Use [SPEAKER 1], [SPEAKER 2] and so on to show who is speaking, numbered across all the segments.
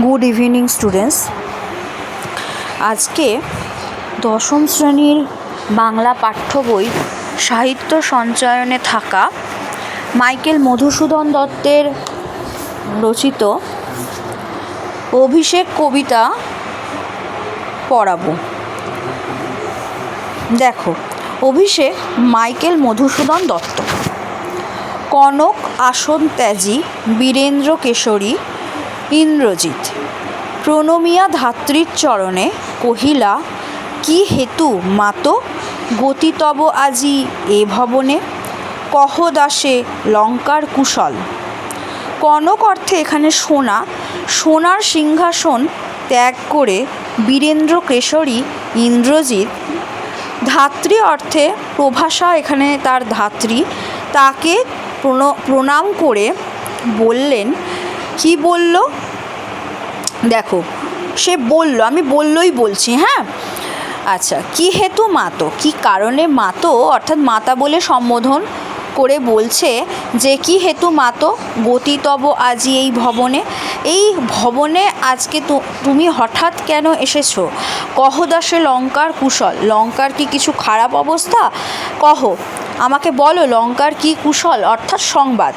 [SPEAKER 1] Good evening students. আজকে দশম শ্রেণীর বাংলা পাঠ্য বই সাহিত্য সঞ্চয়নে থাকা মাইকেল মধুসূদন দত্তের রচিত অভিষেক কবিতা পড়াবো। দেখো, অভিষেক মাইকেল মধুসূদন দত্ত। কনক আসন ত্যাজি বীরেন্দ্র কেশরী ইন্দ্রজিৎ প্রণমিয়া ধাত্রীর চরণে কহিলা, কি হেতু মাতো গতি তব আজি এ ভবনে, কহ দাসে লঙ্কার কুশল। কনক অর্থে এখানে সোনা, সোনার সিংহাসন ত্যাগ করে বীরেন্দ্র কেশরী ইন্দ্রজিৎ। ধাত্রী অর্থে প্রভাষা, এখানে তার ধাত্রী, তাকে প্রণাম করে বললেন। কি বলল? দেখো, সে বলল, আমি বললই বলছি, হ্যাঁ। আচ্ছা, কি হেতু মাতো, কি কারণে মাতো অর্থাৎ মাতা বলে সম্বোধন করে বলছে যে কি হেতু মাতো গতি তব আজি এই ভবনে, এই ভবনে আজকে তুমি হঠাৎ কেন এসেছো? কহ দাসে লঙ্কার কুশল, লঙ্কার কি কিছু খারাপ অবস্থা? কহ, আমাকে বলো লঙ্কার কি কুশল অর্থাৎ সংবাদ।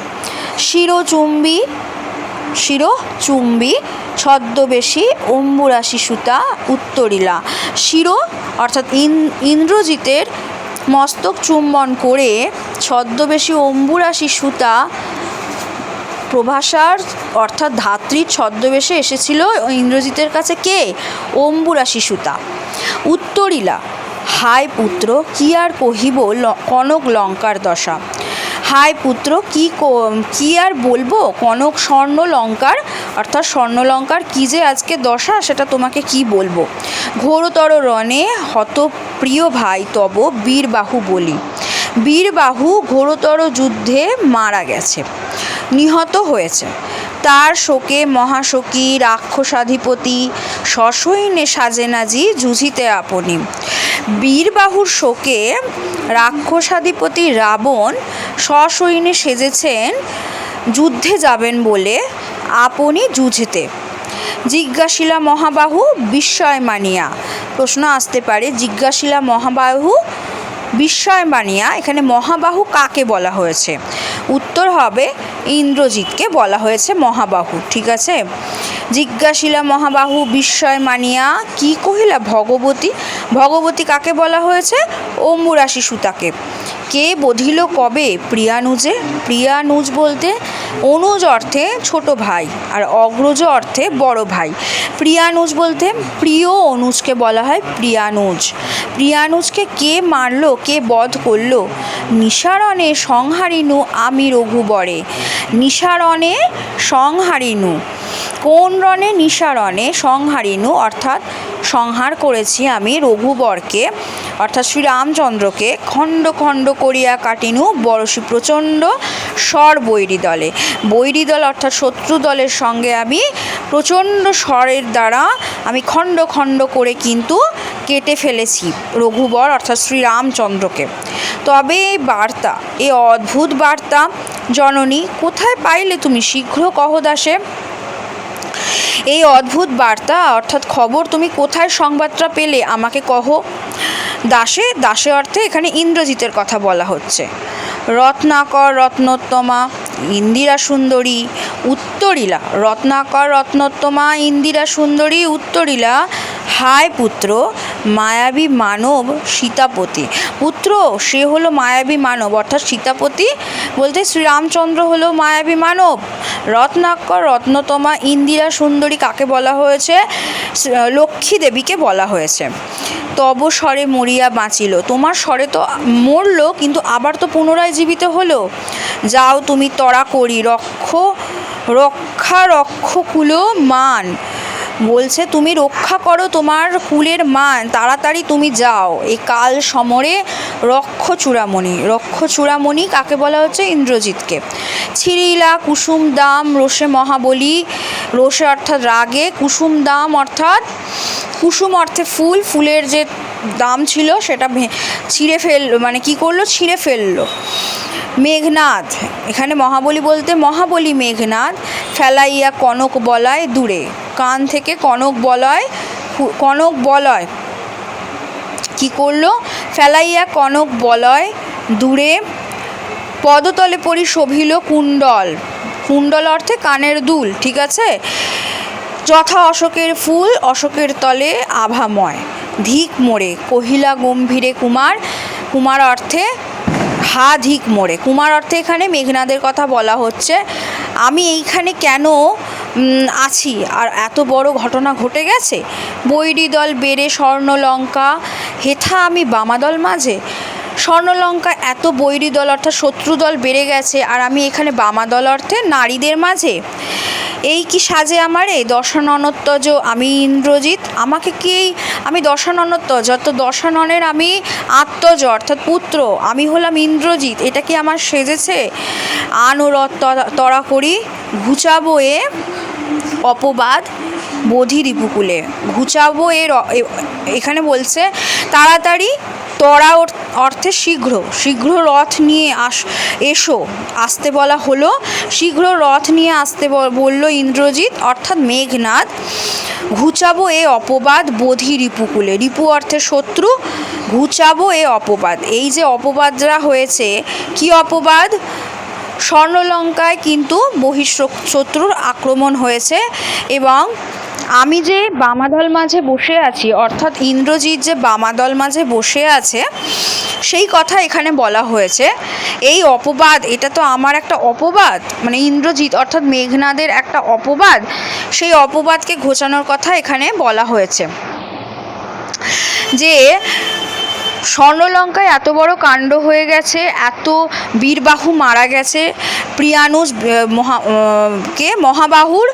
[SPEAKER 1] শিরোচুম্বী ছদ্মবেশী অম্বুরাশি সুতা উত্তরিলা। শিরো অর্থাৎ ইন্দ্রজিতের মস্তক চুম্বন করে ছদ্মবেশী অম্বুরাশি সুতা, প্রভাষার অর্থাৎ ধাত্রীর ছদ্মবেশে এসেছিল ইন্দ্রজিতের কাছে। কে? অম্বুরাশি সুতা। উত্তরিলা, হায় পুত্র কি আর কহিব কনক লঙ্কার দশা। হায় পুত্র, কি আর বলবো কনক স্বর্ণলঙ্কার অর্থাৎ স্বর্ণলঙ্কার কি যে আজকে দশা, সেটা তোমাকে কি বলবো। ঘোরতর রণে হত প্রিয় ভাই তব বীরবাহু বলি। বীরবাহু ঘোরতর যুদ্ধে মারা গেছে, নিহত হয়েছে। তার শোকে মহাশোকী রাক্ষসাধিপতি সসৈন্যে সাজেনাজি যুঝিতে আপনি। বীরবাহুর শোকে রাক্ষসাধিপতি রাবণ সসৈন্যে সেজেছেন যুদ্ধে যাবেন বলে আপনি যুঝতে। জিজ্ঞাসিলা মহাবাহু বিস্ময় মানিয়া, প্রশ্ন আসতে পারে জিজ্ঞাসিলা মহাবাহু বিস্ময় মানিয়া, এখানে মহাবাহু কাকে বলা হয়েছে? উত্তর হবে ইন্দ্রজিৎকে বলা হয়েছে মহাবাহু। ঠিক আছে। জিজ্ঞাসিলা মহাবাহু বিস্ময় মানিয়া কি কহিলা ভগবতী, ভগবতী কাকে বলা হয়েছে? অম্বুরাশি সুতাকে। কে বধিল কবে প্রিয়ানুজে, প্রিয়ানুজ বলতে অনুজ অর্থে ছোট ভাই আর অগ্রজ অর্থে বড় ভাই। প্রিয়ানুজ বলতে প্রিয় অনুজকে বলা হয় প্রিয়ানুজ। প্রিয়ানুজকে কে মারলো, কে বধ করলো? নিসারণে সংহারিনু আমি রঘুবরে। নিসারণে সংহারিনু, কোন রণে? নিসারণে সংহারিনু অর্থাৎ সংহার করেছি আমি রঘুবরকে অর্থাৎ শ্রীরামচন্দ্রকে। খণ্ড খণ্ড করিয়া কাটিনু বরশি প্রচণ্ড স্বর বৈরী দলে। বৈরী দল অর্থাৎ শত্রু দলের সঙ্গে আমি প্রচণ্ড স্বরের দ্বারা আমি খণ্ড খণ্ড করে কিন্তু কেটে ফেলেছি রঘুবর অর্থাৎ শ্রীরামচন্দ্রকে। তবে এই বার্তা, এই অদ্ভুত বার্তা জননী কোথায় পাইলে তুমি, শীঘ্র কহ দাসে। এই অদ্ভুত বার্তা অর্থাৎ খবর তুমি কোথায় সংবাদটা পেলে আমাকে কহ। দাসে, দাসে অর্থে এখানে ইন্দ্রজিতের কথা বলা হচ্ছে। রত্নাকর রত্নোত্তমা ইন্দিরা সুন্দরী উত্তরিলা। রত্নাকর রত্নোত্তমা ইন্দিরা সুন্দরী উত্তরিলা, হায় পুত্র মায়াবী মানব সীতাপতি। পুত্র, সে হলো মায়াবী মানব অর্থাৎ সীতাপতি বলতে শ্রীরামচন্দ্র হলো মায়াবী মানব। রত্নাকর রত্নোত্তমা ইন্দিরা সুন্দরী কাকে বলা হয়েছে? লক্ষ্মী দেবীকে বলা হয়েছে। তব স্বরে মরিয়া বাঁচিল, তোমার স্বরে তো মরলো কিন্তু আবার তো পুনরায় জীবিত হলো। যাও তুমি তরা করি রক্ষ কুল মান, বলছে তুমি রক্ষা করো তোমার কুলের মান, তাড়াতাড়ি তুমি যাও এই কাল সমরে রক্ষ চূড়ামণি। রক্ষ চূড়ামণি কাকে বলা হচ্ছে? ইন্দ্রজিৎকে। ছিরিলা কুসুম দাম রোষে মহাবলী, রোষে অর্থাৎ রাগে, কুসুম দাম অর্থাৎ কুসুম অর্থে ফুল, ফুলের যে দাম ছিল সেটা ছিঁড়ে মানে কি করলো? ছিঁড়ে ফেললো। মেঘনাদ, এখানে মহাবলী বলতে মহাবলী মেঘনাদ ফেলাইয়া কনক বলয় দূরে, কান থেকে কনক বলয় কি করলো, ফেলাইয়া কনক বলয় দূরে, পদতলে পরি শোভিল কুণ্ডল, কুণ্ডল অর্থে কানের দুল, ঠিক আছে, যথা অশোকের ফুল অশোকের তলে আভাময়, ধিক মোড়ে কহিলা গম্ভীরে কুমার, কুমার অর্থে হা ধিক মোড়ে, কুমার অর্থে এখানে মেঘনাদের কথা বলা হচ্ছে। আমি এইখানে কেন আছি আর এত বড় ঘটনা ঘটে গেছে, বৈরী দল বেড়ে স্বর্ণলঙ্কা হেথা আমি বামাদল মাঝে, স্বর্ণলঙ্কা এত বৈরী দল অর্থাৎ শত্রু দল বেড়ে গেছে আর আমি এখানে বামাদল অর্থে নারীদের মাঝে, এই কি সাজে আমারে দশাননত্বজ আমি ইন্দ্রজিৎ, আমাকে কি আমি দশাননত্বজ অর্থাৎ দশাননের আমি আত্মজ অর্থাৎ পুত্র, আমি হলাম ইন্দ্রজিৎ, এটা কি আমার সেজেছে, আনুরত তরা করি ঘুচাবো এ অপবাদ বোধি রিপুকুলে, ঘুচাবো এখানে বলছে তাড়াতাড়ি, তরা অর্থে শীঘ্র, শীঘ্র রথ নিয়ে এসো আসতে বলা হলো, শীঘ্র রথ নিয়ে আসতে বলল ইন্দ্রজিৎ অর্থাৎ মেঘনাদ, ঘুচাবো এ অপবাদ বোধি রিপুকুলে, রিপু অর্থে শত্রু, ঘুচাবো এ অপবাদ, এই যে অপবাদরা হয়েছে, কি অপবাদ, স্বর্ণলঙ্কায় কিন্তু বহিঃশত্রুর আক্রমণ হয়েছে এবং আমি যে বামাদল মাঝে বসে আছি অর্থাৎ ইন্দ্রজিৎ যে বামাদল মাঝে বসে আছে সেই কথা এখানে বলা হয়েছে। এই অপবাদ, এটা তো আমার একটা অপবাদ, মানে ইন্দ্রজিৎ অর্থাৎ মেঘনাদের একটা অপবাদ, সেই অপবাদকে ঘোচানোর কথা এখানে বলা হয়েছে যে স্বর্ণলঙ্কায় এত বড় কাণ্ড হয়ে গেছে, এত বীরবাহু মারা গেছে, প্রিয়ানুজ মহাবাহুর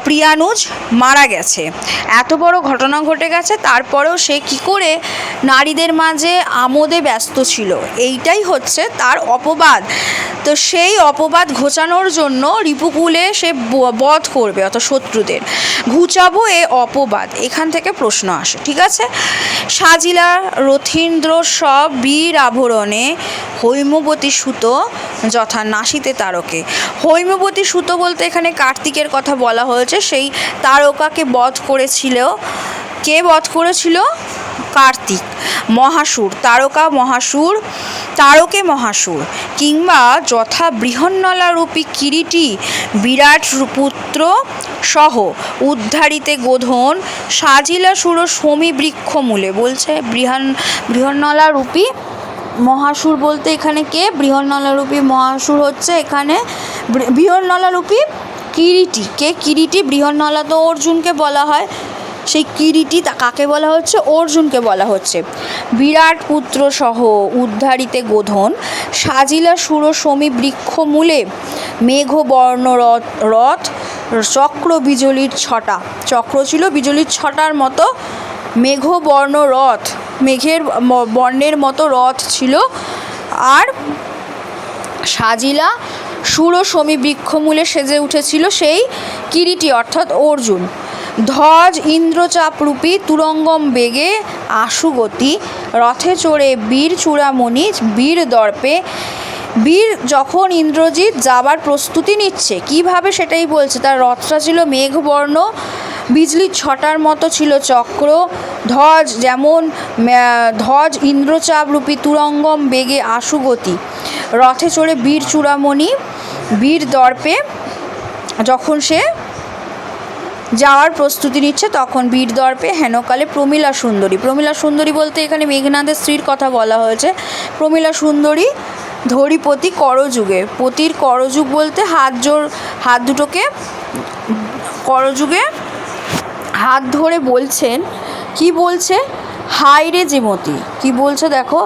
[SPEAKER 1] প্রিয়ানুজ মারা গেছে, এত বড় ঘটনা ঘটে গেছে, তারপরেও সে কি করে নারীদের মাঝে আমোদে ব্যস্ত ছিল, এইটাই হচ্ছে তার অপবাদ। তো সেই অপবাদ ঘোচানোর জন্য রিপুকুলে সে বধ করবে অর্থাৎ শত্রুদের, ঘুচাবো এ অপবাদ, এখান থেকে প্রশ্ন আসে, ঠিক আছে। সাজিলা রথীন্দ্র সব বীর আভরণে হৈমবতী সুত যথা নাসিতে তারকে, হৈমবতী সুত বলতে এখানে কার্তিকের কথা বলা হয়েছে, সেই তারকাকে বধ করেছিল, কে বধ করেছিল, কার্তিক, মহাসুর, তারকা মহাসুর, তারকে মহাসুর, কিংবা যথা বৃহন্নলারূপী কিরীটি বিরাট পুত্র সহ উদ্ধারিতে গোধন সাজিলা সুর সমী বৃক্ষ মূলে, বলছে বৃহন্নলারূপী মহাসুর বলতে এখানে কে, বৃহন্নলারূপী মহাসুর হচ্ছে এখানে বৃহন্নলারূপী কিরীটি, কে কিরীটি, বৃহন্নলা তো অর্জুনকে বলা হয়, সেই কিরীটি কাকে বলা হচ্ছে, অর্জুনকে বলা হচ্ছে, বিরাট পুত্র সহ উদ্ধারিতে গোধন সাজিলা সুর সমী বৃক্ষ মূলে মেঘবর্ণ রথ চক্র বিজলির ছটা, চক্র ছিল বিজলির ছটার মতো, মেঘবর্ণ রথ মেঘের বর্ণের মতো রথ ছিল, আর সাজিলা সুর সমী বৃক্ষমূলে সেজে উঠেছিল সেই কিরীটি অর্থাৎ অর্জুন, ধ্বজ ইন্দ্রচাপরূপী তুরঙ্গম বেগে আশুগতি রথে চড়ে বীর চূড়ামণি বীর দর্পে, বীর যখন ইন্দ্রজিৎ যাবার প্রস্তুতি নিচ্ছে কিভাবে সেটাই বলছে, তার রথটা ছিল মেঘবর্ণ, বিজলির ছটার মতো ছিল চক্র, ধ্বজ যেমন ধ্বজ ইন্দ্রচাপরূপী তুরঙ্গম বেগে আশুগতি, রথে চড়ে বীর চূড়ামণি বীর দর্পে যখন সে যাওয়ার প্রস্তুতি নিচ্ছে তখন বীর দর্পে হেনকালে প্রমীলা সুন্দরী, প্রমীলা সুন্দরী বলতে এখানে মেঘনাদের স্ত্রীর কথা বলা হয়েছে, প্রমীলা সুন্দরী ধরিপতি করযুগে, পতির করযুগ বলতে হাত দুটোকে করযুগে হাত ধরে বলছেন, কি বলছে, হাই রে যেমতি, কি বলছে দেখো,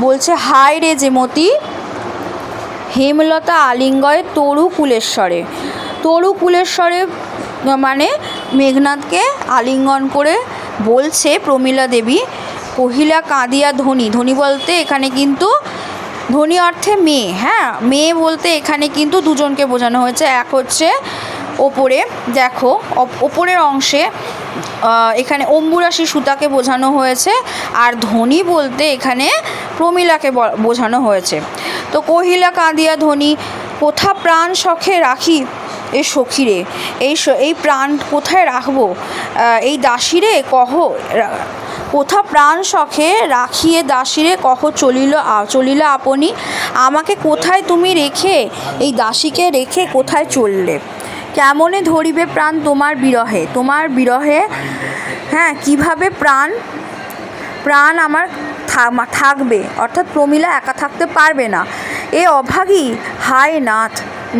[SPEAKER 1] বলছে হাই রে যেমতি হেমলতা আলিঙ্গয়ে তরু কুলেশ্বরে, তরু কুলেশ্বরে মানে মেঘনাদকে আলিঙ্গন করে বলছে প্রমীলা দেবী, কহিলা কাঁদিয়া ধনী, ধনী বলতে এখানে কিন্তু ধনী অর্থে মেয়ে, হ্যাঁ মেয়ে বলতে এখানে কিন্তু দুজনকে বোঝানো হয়েছে, এক হচ্ছে ওপরে দেখো ওপরের অংশে এখানে অম্বুরাশি সুতাকে বোঝানো হয়েছে, আর ধনী বলতে এখানে প্রমীলাকে বোঝানো হয়েছে, তো কহিলা কাঁদিয়া ধনী, কোথা প্রাণ শখে রাখি এ সখীরে, এই প্রাণ কোথায় রাখবো এই দাসীরে, কহ কোথা প্রাণ শখে রাখিয়ে দাসীরে, কহ চলিল আপনি, আমাকে কোথায় তুমি রেখে, এই দাসীকে রেখে কোথায় চললে। কেমনে ধরিবে প্রাণ তোমার বিরহে, হ্যাঁ কীভাবে প্রাণ আমার থাকবে, অর্থাৎ প্রমীলা একা থাকতে পারবে না। এ অভাগী হায় নাথ,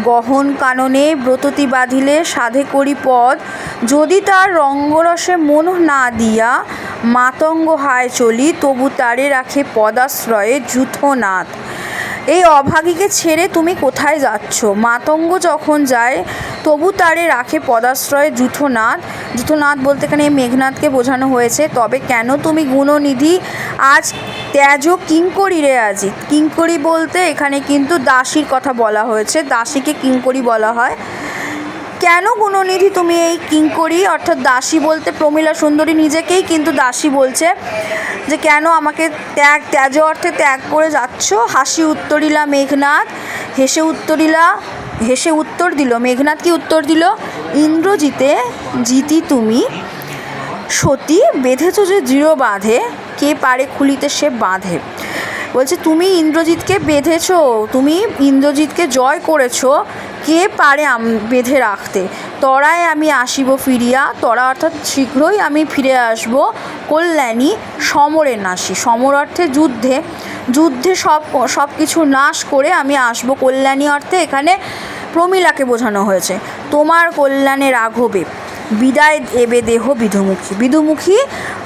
[SPEAKER 1] গহন কাননে ব্রততি বাঁধিলে সাধে করি পদ, যদি তার রঙ্গরসে মন না দিয়া মাতঙ্গ হায় চলি, তবু তারে রাখে পদাশ্রয়ে যূথনাথ। এই অভাগীকে ছেড়ে তুমি কোথায় যাচ্ছ, মাতঙ্গ যখন যায় তবু তারে রাখে পদাশ্রয়ে যূথনাথ। যূথনাথ বলতে এখানে মেঘনাথকে বোঝানো হয়েছে। তবে কেন তুমি গুণনিধি আজ ত্যাজ কিঙ্করী রে আজি, কিঙ্করী বলতে এখানে কিন্তু দাসীর কথা বলা হয়েছে, দাসীকে কিঙ্করী বলা হয়। কেন গুণনিধি তুমি এই কিঙ্করী, অর্থাৎ দাসী বলতে প্রমীলা সুন্দরী নিজেকেই কিন্তু দাসী বলছে, যে কেন আমাকে ত্যাজ অর্থে ত্যাগ করে যাচ্ছ। হাসি উত্তরিলা মেঘনাথ, হেসে উত্তর দিল মেঘনাথ। কি উত্তর দিল, ইন্দ্রজিতে জিতি তুমি সতী, বেঁধেছ যে দৃঢ় বাঁধে, কে পারে খুলিতে সে বাঁধে। বলছে তুমি ইন্দ্রজিৎকে বেঁধেছ, তুমি ইন্দ্রজিৎকে জয় করেছ, কে পারে বেঁধে রাখতে। তরায় আমি আসিব ফিরিয়া, তরা অর্থাৎ শীঘ্রই আমি ফিরে আসব, কল্যাণী সমরে নাশী, সমর অর্থে যুদ্ধে সব কিছু নাশ করে আমি আসব। কল্যাণী অর্থে এখানে প্রমীলাকে বোঝানো হয়েছে। তোমার কল্যাণে রাঘবে বিদায় এবে দেহ বিধুমুখী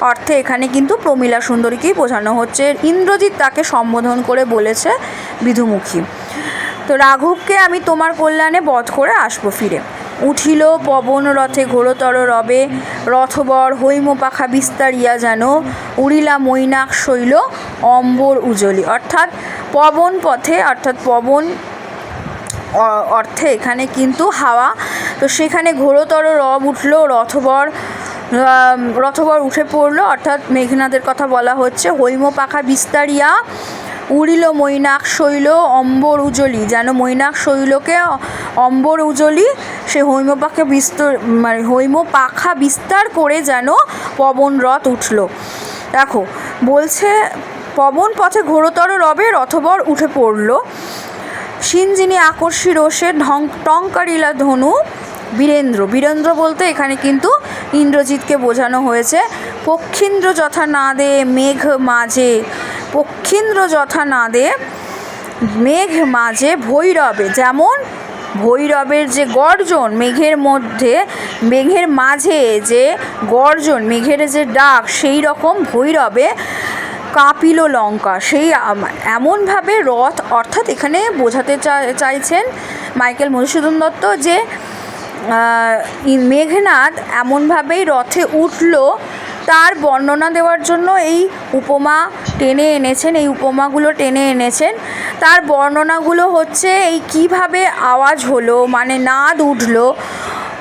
[SPEAKER 1] অর্থে এখানে কিন্তু প্রমীলা সুন্দরীকেই বোঝানো হচ্ছে। ইন্দ্রজিৎ তাকে সম্বোধন করে বলেছে বিধুমুখী। তো রাঘবকে আমি তোমার কল্যাণে বধ করে আসবো ফিরে। উঠিল পবন রথে ঘোরতর রবে, রথবর হৈম পাখা বিস্তারিয়া যেন, উড়িলা মৈনাক শৈল অম্বর উজলি। অর্থাৎ পবন পথে, অর্থাৎ পবন অর্থে এখানে কিন্তু হাওয়া। তো সেখানে ঘোরতর রব উঠল, রথবর উঠে পড়লো, অর্থাৎ মেঘনাদের কথা বলা হচ্ছে। হৈম পাখা বিস্তারিয়া উড়িল মৈনাক শৈল অম্বর উজলি, যেন মৈনাক শৈলকে অম্বর উজলি, সে হৈম পাখা বিস্তার করে যেন পবন রথ উঠল। দেখো বলছে পবন পথে ঘোরতর রবে রথবর উঠে পড়ল, সিঞ্জিনী আকর্ষী রোষে টঙ্কারিলা ধনু বীরেন্দ্র বলতে এখানে কিন্তু ইন্দ্রজিৎকে বোঝানো হয়েছে। পক্ষীন্দ্র যথা নাদে মেঘ মাঝে, পক্ষীন্দ্র যথা নাদে মেঘ মাঝে ভৈরবে, যেমন ভৈরবের যে গর্জন, মেঘের মাঝে যে গর্জন, মেঘের যে ডাক, সেই রকম ভৈরবে কাঁপিল লঙ্কা। সেই এমনভাবে রথ, অর্থাৎ এখানে বোঝাতে চাইছেন মাইকেল মধুসূদন দত্ত যে মেঘনাদ এমনভাবেই রথে উঠল, তার বর্ণনা দেওয়ার জন্য এই উপমাগুলো টেনে এনেছেন। তার বর্ণনাগুলো হচ্ছে এই কিভাবে আওয়াজ হলো, মানে নাদ উঠল।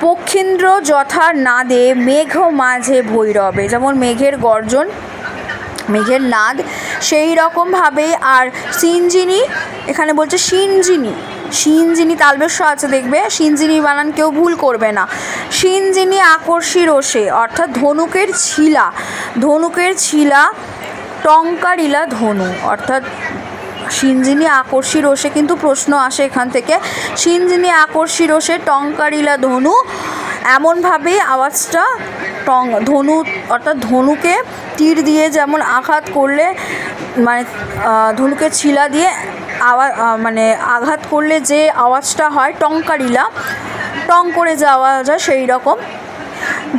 [SPEAKER 1] পক্ষীন্দ্র যথা নাদে মেঘ মাঝে ভৈরবে, যেমন মেঘের গর্জন, মেঘের নাদ, সেই রকমভাবেই। আর সিঞ্জিনী, এখানে বলছে সিঞ্জিনী তালবেশ আছে দেখবে, সিঞ্জিনী বানান কেউ ভুল করবে না। সিঞ্জিনী আকর্ষী রোষে, অর্থাৎ ধনুকের ছিলা টঙ্কারিলা ধনু, অর্থাৎ সিঞ্জিনী আকর্ষী রোষে কিন্তু প্রশ্ন আসে এখান থেকে। সিঞ্জিনী আকর্ষী রোষে টঙ্কারিলা ধনু, এমনভাবেই আওয়াজটা ধনু, অর্থাৎ ধনুকে তীর দিয়ে যেমন আঘাত করলে, মানে ধনুকে ছিলা দিয়ে আঘাত করলে যে আওয়াজটা হয় টঙ্কারিলা, টং করে যে আওয়াজ হয়, সেই রকম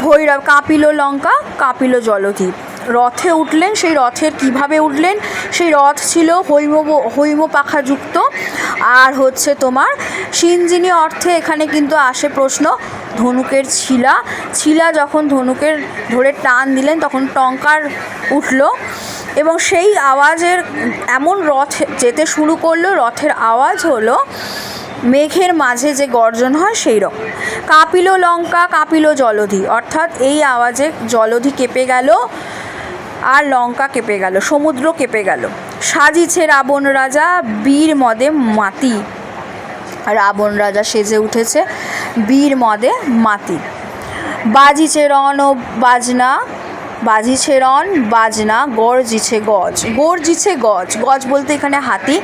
[SPEAKER 1] ভৈরব। কাঁপিল লঙ্কা কাঁপিল জলধি, রথে উঠলেন। সেই রথের কিভাবে উঠলেন, সেই রথ ছিল হৈম পাখাযুক্ত। আর হচ্ছে তোমার সিঞ্জিনী অর্থে এখানে কিন্তু আসে প্রশ্ন ধনুকের ছিলা যখন ধনুকের ধরে টান দিলেন তখন টঙ্কার উঠল, এবং সেই আওয়াজের এমন রথ যেতে শুরু করলো, রথের আওয়াজ হলো মেঘের মাঝে যে গর্জন হয় সেই রকম। কাঁপিল লঙ্কা কাঁপিল জলধি, অর্থাৎ এই আওয়াজে জলধি কেঁপে গেল আর লঙ্কা কেঁপে গেল, সমুদ্র কেঁপে গেল। সাজিছে রাবণ রাজা বীর মদে মাতি। রাবণ রাজা সেজে উঠেছে বীর মদে মাতি। বাজিছে রণ ও বাজনা, বাজিছে রণ বাজনা, গর্জিছে গজ। গর্জিছে গজ, গজ বলতে এখানে হাতি।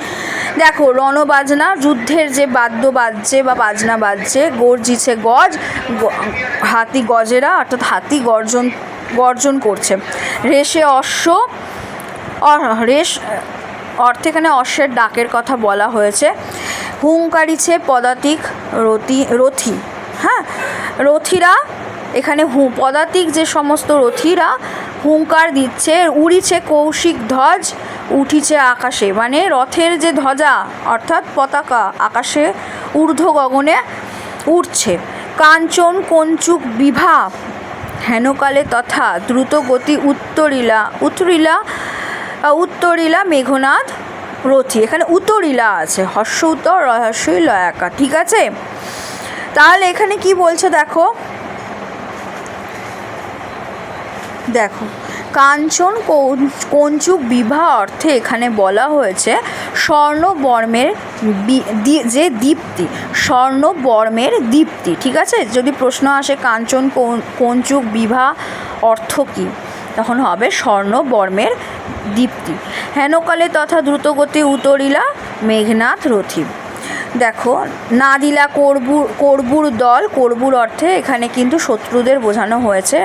[SPEAKER 1] দেখো রণবাজনা, যুদ্ধের যে বাদ্য বাজছে বা বাজনা বাজছে, গর্জিছে গজ, হাতি গজেরা অর্থাৎ হাতি গর্জন করছে। রেশে অশ্ব, রেশ অর্থে এখানে অশ্বের ডাকের কথা বলা হয়েছে। হুঙ্কারিছে পদাতিক রথী, হ্যাঁ রথীরা এখানে পদাতিক যে সমস্ত রথীরা হুঙ্কার দিচ্ছে। উড়িছে কৌশিক ধ্বজ, উঠিছে আকাশে, মানে রথের যে ধ্বজা অর্থাৎ পতাকা আকাশে ঊর্ধ্ব গগনে উঠছে। কাঞ্চন কঞ্চুক বিভা হেনকালে তথা দ্রুতগতি উত্তরিলা মেঘনাদ রথী। এখানে উত্তরিলা আছে, হর্ষ উত্তর রহস্যই লয়াকা, ঠিক আছে। তাহলে এখানে কি বলছে দেখো, দেখো কাঞ্চন কঞ্চুক বিভা অর্থে এখানে বলা হয়েছে স্বর্ণবর্মের যে দীপ্তি, স্বর্ণবর্মের দীপ্তি, ঠিক আছে। যদি প্রশ্ন আসে কাঞ্চন কঞ্চুক বিভা অর্থ কী, তখন হবে স্বর্ণবর্মের দীপ্তি। হেনকালে তথা দ্রুতগতি উতরিলা মেঘনাথ রথী। দেখো না দিলা করবুর দল, করবুর অর্থে এখানে কিন্তু শত্রুদের বোঝানো হয়েছে,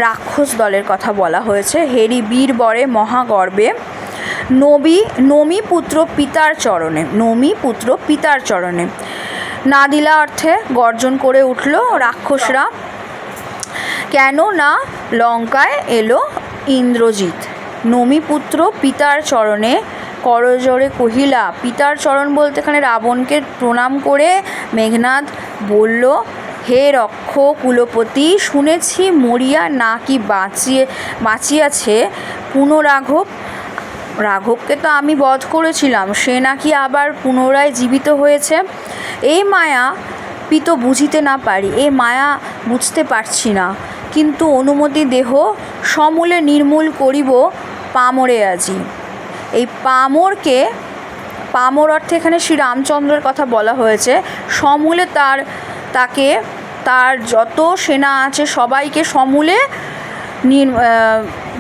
[SPEAKER 1] রাক্ষস দলের কথা বলা হয়েছে। হেরি বীর বরে মহাগর্বে নমি পুত্র পিতার চরণে, নমি পুত্র পিতার চরণে। না দিলা অর্থে গর্জন করে উঠল রাক্ষসরা, কেন না লঙ্কায় এলো ইন্দ্রজিৎ। নমি পুত্র পিতার চরণে করজোড়ে কহিলা, পিতার চরণ বলতে এখানে রাবণকে প্রণাম করে মেঘনাদ বলল, হে রক্ষ কুলপতি, শুনেছি মরিয়া নাকি বাঁচিয়াছে পুনরাঘব। রাঘবকে তো আমি বধ করেছিলাম, সে নাকি আবার পুনরায় জীবিত হয়েছে। এই মায়া পিত বুঝিতে না পারি, এই মায়া বুঝতে পারছি না, কিন্তু অনুমতি দেহ সমূলে নির্মূল করিব পামরে আজি। এই পামরকে, পামর অর্থে এখানে শ্রী রামচন্দ্রের কথা বলা হয়েছে। সমূলে তার যত সেনা আছে সবাইকে সমূলে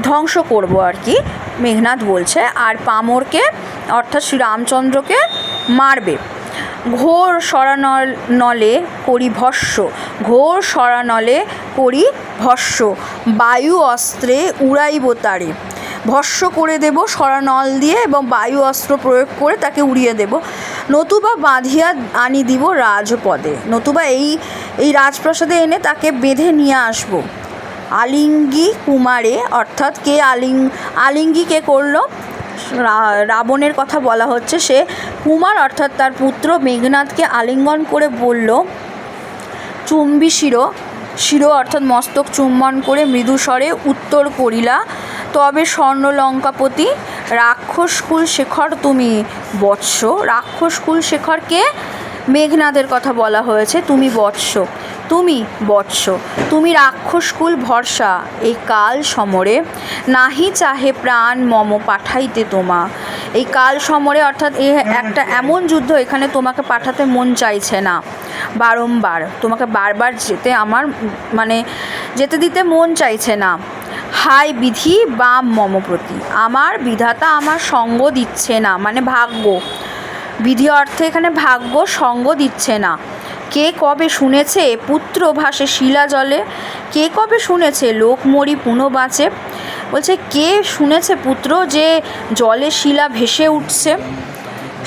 [SPEAKER 1] ধ্বংস করব আর কি, মেঘনাদ বলছে। আর পামরকে অর্থাৎ শ্রী রামচন্দ্রকে মারবে। ঘোর সরানলে করি ভস্য, ঘোর সরানলে করি ভস্য, বায়ু অস্ত্রে উড়াইব তারে। ভস্য করে দেব সরানল দিয়ে এবং বায়ু অস্ত্র প্রয়োগ করে তাকে উড়িয়ে দেব। নতুবা বাঁধিয়া আনি দিব রাজপদে, নতুবা এই রাজপ্রাসাদে এনে তাকে বেঁধে নিয়ে আসব। আলিঙ্গি কুমারে অর্থাৎ কে আলিঙ্গি কে করলো, রাবণের কথা বলা হচ্ছে। সে কুমার অর্থাৎ তার পুত্র মেঘনাদকে আলিঙ্গন করে বলল, চুম্বি শির অর্থাৎ মস্তক চুম্বন করে মৃদুস্বরে উত্তর করিলা, তবে স্বর্ণলঙ্কাপতি রাক্ষসকুল শেখর তুমি বৎস। রাক্ষসকুল শেখরকে মেঘনাদের কথা বলা হয়েছে, তুমি বৎস, তুমি রাক্ষসকুল ভরসা, এই কাল সমরে নাহি চাহে প্রাণ মম পাঠাইতে তোমা। এই কাল সমরে অর্থাৎ একটা এমন যুদ্ধ, এখানে তোমাকে পাঠাতে মন চাইছে না, বারংবার তোমাকে বারবার যেতে দিতে মন চাইছে না। হাই বিধি বাম মম প্রতি, আমার বিধাতা আমার সঙ্গ দিচ্ছে না, মানে ভাগ্য, বিধি অর্থে এখানে ভাগ্য সঙ্গ দিচ্ছে না। কে কবে শুনেছে পুত্র ভাসে শিলা জলে, কে কবে শুনেছে লোক মরি পুনঃ বাঁচে। বলছে কে শুনেছে পুত্র যে জলে শিলা ভেসে উঠছে,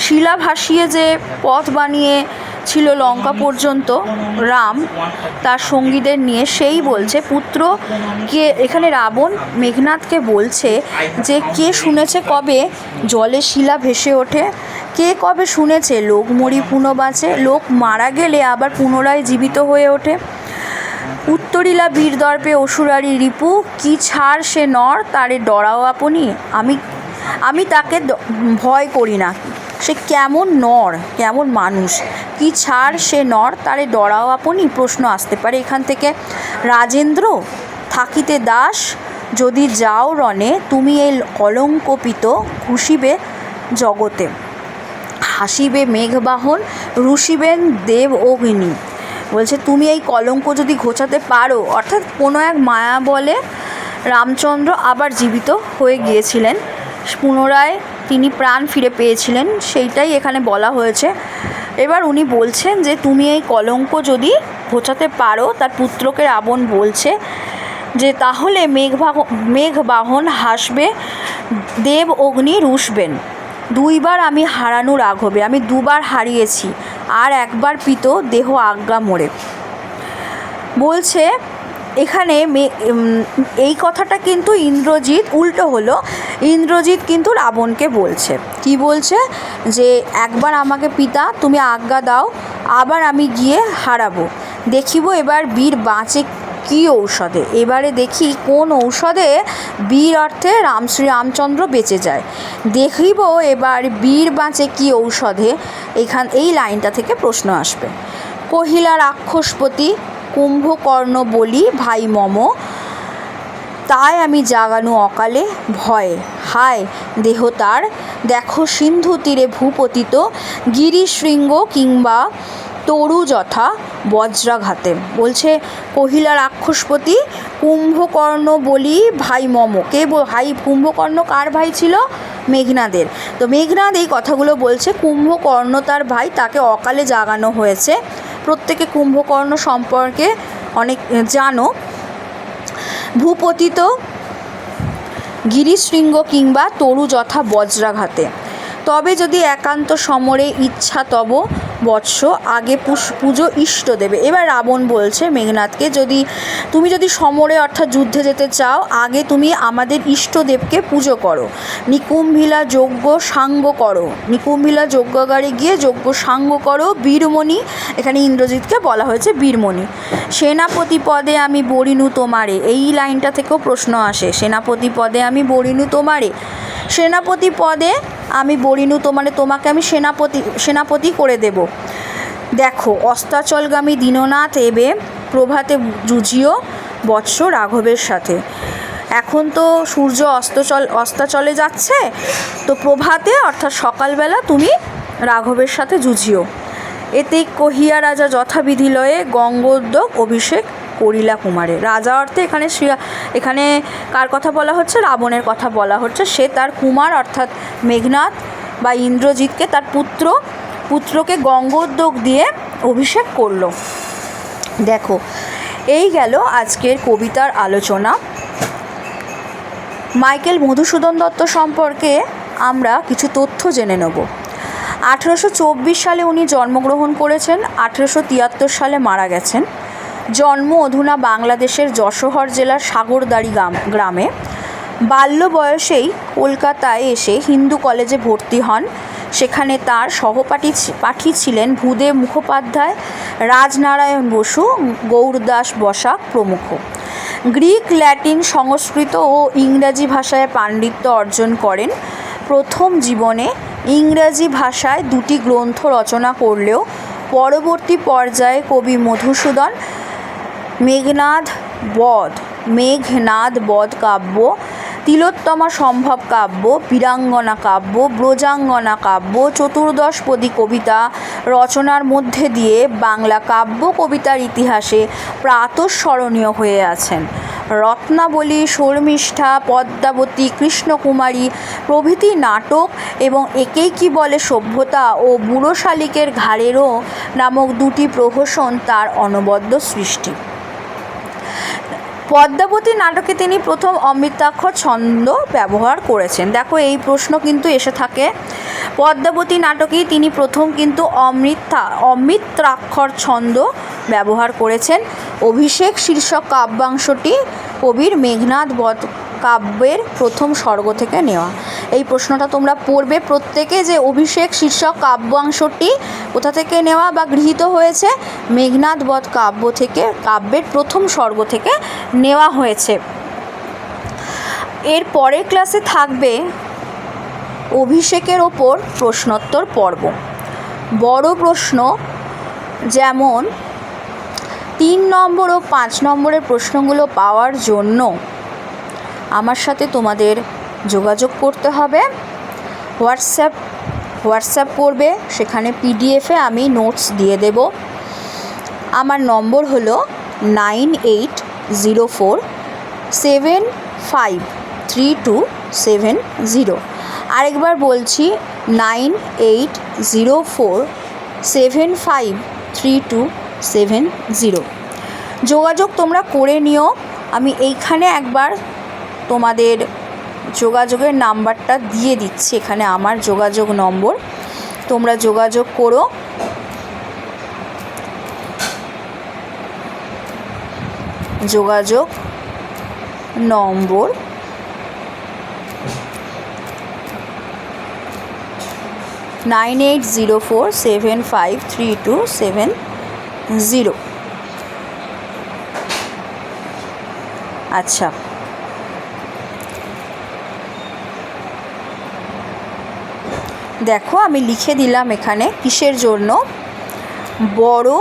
[SPEAKER 1] শিলা ভাসিয়ে যে পথ বানিয়েছিল লঙ্কা পর্যন্ত রাম তার সঙ্গীদের নিয়ে, সেই বলছে পুত্র কে। এখানে রাবণ মেঘনাদকে বলছে যে কে শুনেছে কবে জলে শিলা ভেসে ওঠে, কে কবে শুনেছে লোক মরি পুনঃ বাঁচে, লোক মারা গেলে আবার পুনরায় জীবিত হয়ে ওঠে। উত্তরিলা বীর দর্পে অসুরারি রিপু, কি ছাড় সে নর তারে ডরাও আপনি। আমি তাকে ভয় করি না, সে কেমন নর কেমন মানুষ, কি ছাড় সে নর তারে ডরাও আপনি। প্রশ্ন আসতে পারে এখান থেকে, রাজেন্দ্র থাকিতে দাস যদি যাও রণে, তুমি এই কলঙ্কপিত ঘুষিবে জগতে। হাসিবে মেঘবাহন, রুষিবেন দেব অগ্নি। বলছে তুমি এই কলঙ্ক যদি ঘোচাতে পারো, অর্থাৎ কোনো এক মায়া বলে রামচন্দ্র আবার জীবিত হয়ে গিয়েছিলেন, পুনরায় তিনি প্রাণ ফিরে পেয়েছিলেন, সেইটাই এখানে বলা হয়েছে। এবার উনি বলছেন যে তুমি এই কলঙ্ক যদি ঘোচাতে পারো, তার পুত্রকে রাবণ বলছে যে তাহলে মেঘবাহন হাসবে, দেব অগ্নি রুষবেন। দুইবার আমি হারানো রাঘবে, আমি দুবার হারিয়েছি, আর একবার পিত দেহ আজ্ঞা মোরে। বলছে এখানে এই কথাটা কিন্তু ইন্দ্রজিৎ উল্টো হলো, ইন্দ্রজিৎ কিন্তু রাবণকে বলছে কি বলছে যে একবার আমাকে পিতা তুমি আজ্ঞা দাও, আবার আমি গিয়ে হারাবো, দেখিব এবার বীর বাঁচে কী ঔষধে। এবারে দেখি কোন ঔষধে বীর অর্থে শ্রী রামচন্দ্র বেঁচে যায়। দেখিব এবার বীর বাঁচে কী ঔষধে, এই লাইনটা থেকে প্রশ্ন আসবে। কহিলা রাক্ষসপতি, কুম্ভকর্ণ বলি ভাই মম, তাই আমি জাগানু অকালে ভয়ে, হায় দেহ তার দেখো সিন্ধু তীরে ভূপতিত, গিরিশৃঙ্গ কিংবা তরু যথা বজ্রাঘাতে। বলছে কহিলা রাক্ষসপতি, কুম্ভকর্ণ বলি ভাই মম। কে ভাই? কুম্ভকর্ণ কার ভাই ছিল? মেঘনাদের। তো মেঘনাদ এই কথাগুলো বলছে, কুম্ভকর্ণ তার ভাই, তাকে অকালে জাগানো হয়েছে। প্রত্যেকে কুম্ভকর্ণ সম্পর্কে অনেক জানো। ভূপতিত গিরিশৃঙ্গ কিংবা তরু যথা বজ্রাঘাতে, তবে যদি একান্ত সমরে ইচ্ছা তব বৎস, আগে পুজো ইষ্ট দেবে। এবার রাবণ বলছে মেঘনাদকে, তুমি যদি সমরে অর্থাৎ যুদ্ধে যেতে চাও, আগে তুমি আমাদের ইষ্টদেবকে পুজো করো, নিকুম্ভিলা যজ্ঞ সাঙ্গ করো, নিকুম্ভিলা যজ্ঞাগারে গিয়ে যজ্ঞ সাঙ্গ করো। বীরমণি, এখানে ইন্দ্রজিৎকে বলা হয়েছে বীরমণি। সেনাপতি পদে আমি বরিনু তোমারে, এই লাইনটা থেকেও প্রশ্ন আসে, সেনাপতি পদে আমি বরিনু তোমারে, সেনাপতি পদে আমি বরিনু তোমারে, তোমাকে আমি সেনাপতি করে দেব। দেখো অস্তাচলগামী দীননাথ এবে, প্রভাতে যুজিও বৎস রাঘবের সাথে। এখন তো সূর্য অস্তাচলে যাচ্ছে, তো প্রভাতে অর্থাৎ সকালবেলা তুমি রাঘবের সাথে যুঝিও। এতে কহিয়া রাজা যথাবিধি লয়ে গঙ্গোদ্যোগ অভিষেক করিলা কুমারে। রাজা অর্থে এখানে কার কথা বলা হচ্ছে? রাবণের কথা বলা হচ্ছে। সে তার কুমার অর্থাৎ মেঘনাদ বা ইন্দ্রজিৎকে, তার পুত্রকে গঙ্গোদ্যোগ দিয়ে অভিষেক করলো। দেখো এই গেল আজকের কবিতার আলোচনা। মাইকেল মধুসূদন দত্ত সম্পর্কে আমরা কিছু তথ্য জেনে নেব। 1824 সালে উনি জন্মগ্রহণ করেছেন, 1873 সালে মারা গেছেন। জন্ম অধুনা বাংলাদেশের যশোহর জেলার সাগরদাড়ি গ্রামে। বাল্য বয়সেই কলকাতায় এসে হিন্দু কলেজে ভর্তি হন। সেখানে তার সহপাঠী ছিলেন ভূদেব মুখোপাধ্যায়, রাজনারায়ণ বসু, গৌরদাস বসাক প্রমুখ। গ্রিক, ল্যাটিন, সংস্কৃত ও ইংরাজি ভাষায় পাণ্ডিত্য অর্জন করেন। প্রথম জীবনে ইংরাজি ভাষায় 2টি গ্রন্থ রচনা করলেও পরবর্তী পর্যায়ে কবি মধুসূদন মেঘনাদ বধ কাব্য, তিলোত্তমা সম্ভব কাব্য, বীরাঙ্গনা কাব্য, ব্রজাঙ্গনা কাব্য, চতুর্দশপদী কবিতা রচনার মধ্যে দিয়ে বাংলা কাব্য কবিতার ইতিহাসে প্রাতঃস্মরণীয় হয়ে আছেন। রত্নাবলী, শর্মিষ্ঠা, পদ্মাবতী, কৃষ্ণকুমারী প্রভৃতি নাটক এবং একেই কি বলে সভ্যতা ও বুড়ো শালিকের ঘাড়েরও নামক 2টি প্রহসন তার অনবদ্য সৃষ্টি। পদ্মাবতী নাটকে তিনি প্রথম অমৃতাক্ষর ছন্দ ব্যবহার করেছেন। দেখো এই প্রশ্ন কিন্তু এসে থাকে। পদ্মাবতী নাটকেই তিনি প্রথম কিন্তু অমৃতাক্ষর ছন্দ ব্যবহার করেছেন। অভিষেক শীর্ষক কাব্যাংশটি কবির মেঘনাদ বধ কাব্যের প্রথম স্বর্গ থেকে নেওয়া। এই প্রশ্নটা তোমরা পড়বে প্রত্যেকে, যে অভিষেক শীর্ষক কাব্যাংশটি কোথা থেকে নেওয়া বা গৃহীত হয়েছে? মেঘনাদ বধ কাব্য থেকে, কাব্যের প্রথম স্বর্গ থেকে নেওয়া হয়েছে। এর পরের ক্লাসে থাকবে অভিষেকের ওপর প্রশ্নোত্তর পর্ব। বড় প্রশ্ন যেমন 3 নম্বর ও 5 নম্বরের প্রশ্নগুলো পাওয়ার জন্য আমার সাথে তোমাদের যোগাযোগ করতে হবে। হোয়াটসঅ্যাপ করবে, সেখানে পিডিএফে আমি নোটস দিয়ে দেব। আমার নম্বর হলো 9804753270। আরেকবার বলছি, 9804753270। যোগাযোগ তোমরা করে নিও। আমি এইখানে একবার তোমাদের যোগাযোগের নাম্বারটা দিয়ে দিচ্ছি, এখানে আমার যোগাযোগ নম্বর, তোমরা যোগাযোগ করো। যোগাযোগ নম্বর 9804753270। আচ্ছা, দেখো আমি লিখে দিলাম এখানে কিসের জন্য, বড়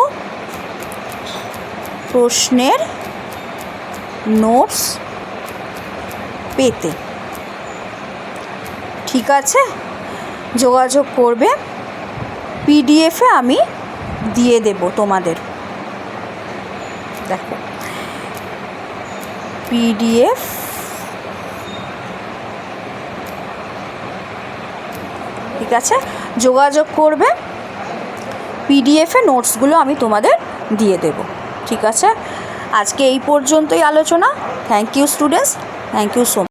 [SPEAKER 1] প্রশ্নের নোটস পেতে। ঠিক আছে, যোগাযোগ করবে, পিডিএফে আমি দিয়ে দেব তোমাদের। দেখো পিডিএফ, ঠিক আছে, যোগাযোগ করবে, পিডিএফে নোটসগুলো আমি তোমাদের দিয়ে দেব। ঠিক আছে, আজকে এই পর্যন্তই আলোচনা। Thank you students, thank you so much.